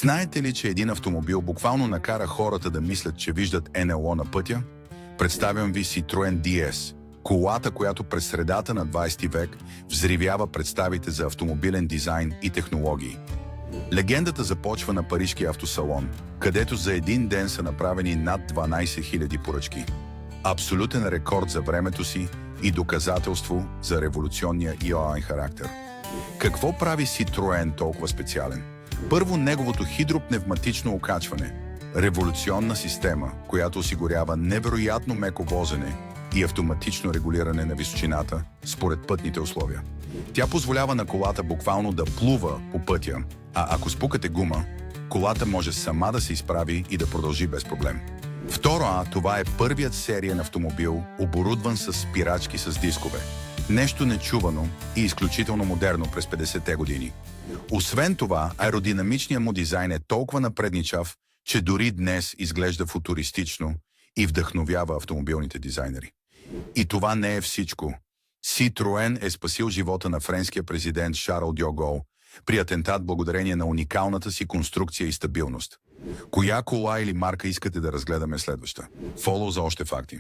Знаете ли, че един автомобил буквално накара хората да мислят, че виждат НЛО на пътя? Представям ви Citroën DS, колата, която през средата на 20 век взривява представите за автомобилен дизайн и технологии. Легендата започва на Парижкия автосалон, където за един ден са направени над 12 000 поръчки. Абсолютен рекорд за времето си и доказателство за революционния и характер. Какво прави Citroën толкова специален? Първо, неговото хидропневматично окачване. Революционна система, която осигурява невероятно меко возене и автоматично регулиране на височината според пътните условия. Тя позволява на колата буквално да плува по пътя, а ако спукате гума, колата може сама да се изправи и да продължи без проблем. Второ, това е първият сериен автомобил, оборудван с спирачки с дискове. Нещо нечувано и изключително модерно през 50-те години. Освен това, аеродинамичният му дизайн е толкова напредничав, че дори днес изглежда футуристично и вдъхновява автомобилните дизайнери. И това не е всичко. Citroën е спасил живота на френския президент Шарл де Гол при атентат благодарение на уникалната си конструкция и стабилност. Коя кола или марка искате да разгледаме следваща? Фоло за още факти.